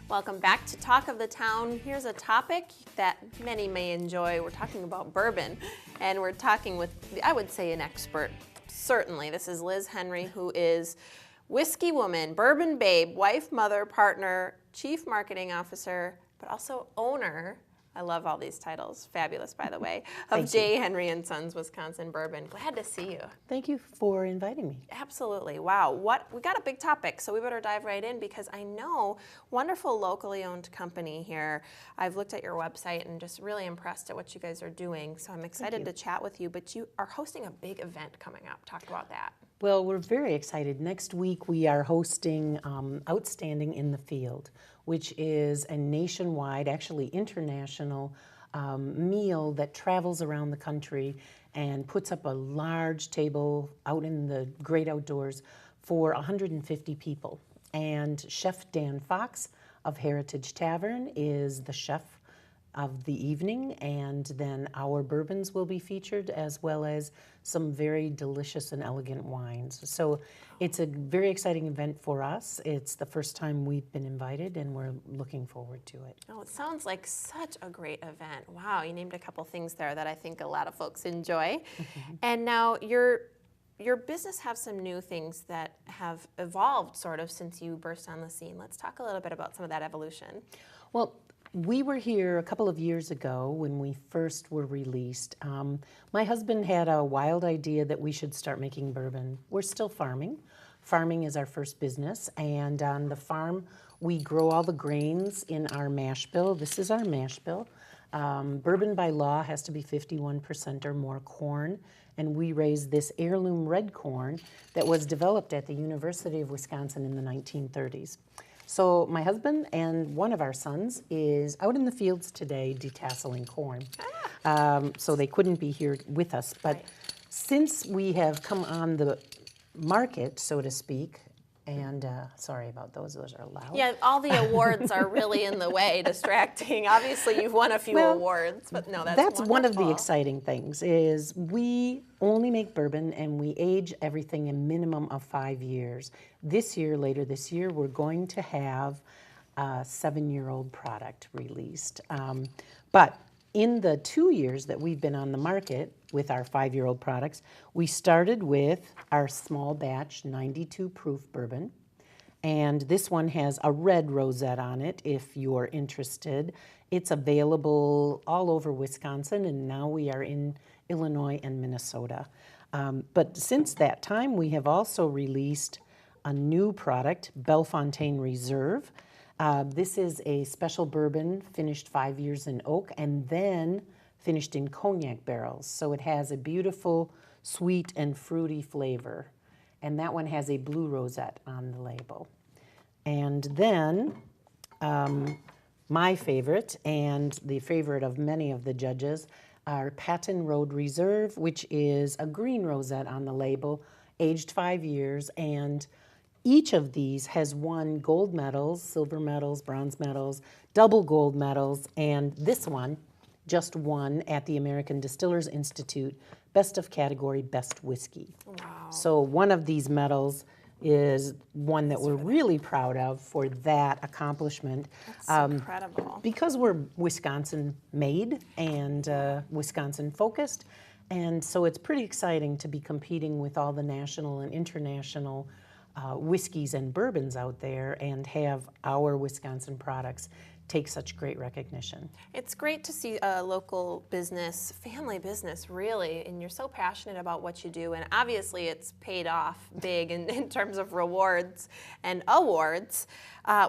Welcome back to Talk of the Town. Here's a topic that many may enjoy. We're talking about bourbon, and we're talking with, I would say, an expert. Certainly, this is j.Henry, who is whiskey woman, bourbon babe, wife, mother, partner, chief marketing officer, but also owner. I love all these titles. Fabulous, by the way, of j.Henry and Sons Wisconsin Bourbon. Glad to see you. Thank you for inviting me. Absolutely. Wow. We got a big topic, so we better dive right in because I know wonderful locally owned company here. I've looked at your website and just really impressed at what you guys are doing. So I'm excited to chat with you, but you are hosting a big event coming up. Talk about that. Well, we're very excited. Next week we are hosting Outstanding in the Field, which is a nationwide, actually international meal that travels around the country and puts up a large table out in the great outdoors for 150 people. And Chef Dan Fox of Heritage Tavern is the chef of the evening, and then our bourbons will be featured as well as some very delicious and elegant wines. So it's a very exciting event for us. It's the first time we've been invited and we're looking forward to it. Oh, it sounds like such a great event. Wow, you named a couple things there that I think a lot of folks enjoy. And now your business has some new things that have evolved sort of since you burst on the scene. Let's talk a little bit about some of that evolution. Well, we were here a couple of years ago when we first were released. My husband had a wild idea that we should start making bourbon. We're still farming. Farming is our first business, and on the farm we grow all the grains in our mash bill. This is our mash bill. Bourbon by law has to be 51% or more corn, and we raise this heirloom red corn that was developed at the University of Wisconsin in the 1930s. So my husband and one of our sons is out in the fields today detasseling corn. So they couldn't be here with us. But since we have come on the market, so to speak, and sorry about those are loud. Yeah, all the awards are really in the way, distracting. Obviously, you've won a few awards, but no, that's one of the exciting things is we only make bourbon and we age everything a minimum of 5 years. Later this year, we're going to have a 7-year-old product released. But in the 2 years that we've been on the market with our 5-year-old products, we started with our small batch 92 proof bourbon. And this one has a red rosette on it if you're interested. It's available all over Wisconsin, and now we are in Illinois and Minnesota. But since that time, we have also released a new product, Bellefontaine Reserve. This is a special bourbon finished 5 years in oak and then finished in cognac barrels. So it has a beautiful, sweet and fruity flavor. And that one has a blue rosette on the label. And then my favorite, and the favorite of many of the judges, are Patten Road Reserve, which is a green rosette on the label, aged 5 years, and each of these has won gold medals, silver medals, bronze medals, double gold medals, and this one just won at the American Distillers Institute Best of Category Best Whiskey. Wow. So one of these medals is one that we're really proud of for that accomplishment. That's incredible. Because we're Wisconsin made and Wisconsin focused, and so it's pretty exciting to be competing with all the national and international whiskeys and bourbons out there and have our Wisconsin products take such great recognition. It's great to see a local business, family business, really, and you're so passionate about what you do, and obviously it's paid off big in terms of rewards and awards.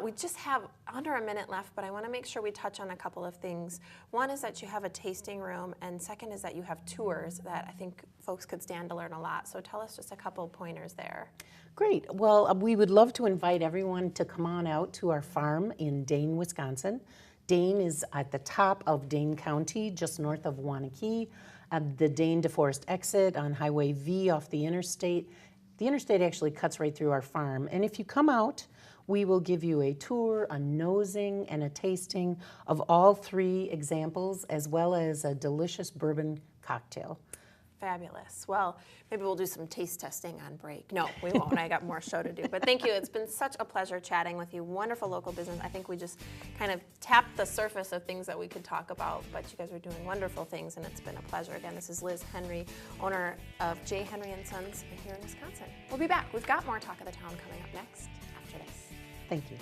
We just have under a minute left, but I want to make sure we touch on a couple of things. One is that you have a tasting room, and second is that you have tours that I think folks could stand to learn a lot. So tell us just a couple of pointers there. Great. Well, we would love to invite everyone to come on out to our farm in Dane, Wisconsin. Dane is at the top of Dane County, just north of Waunakee, at the Dane DeForest exit on Highway V off the interstate. The interstate actually cuts right through our farm. And if you come out, we will give you a tour, a nosing, and a tasting of all 3 examples, as well as a delicious bourbon cocktail. Fabulous. Well, maybe we'll do some taste testing on break. No, we won't. I got more show to do. But thank you. It's been such a pleasure chatting with you. Wonderful local business. I think we just kind of tapped the surface of things that we could talk about, but you guys are doing wonderful things, and it's been a pleasure. Again, this is Liz Henry, owner of j.henry & Sons here in Wisconsin. We'll be back. We've got more Talk of the Town coming up next after this. Thank you.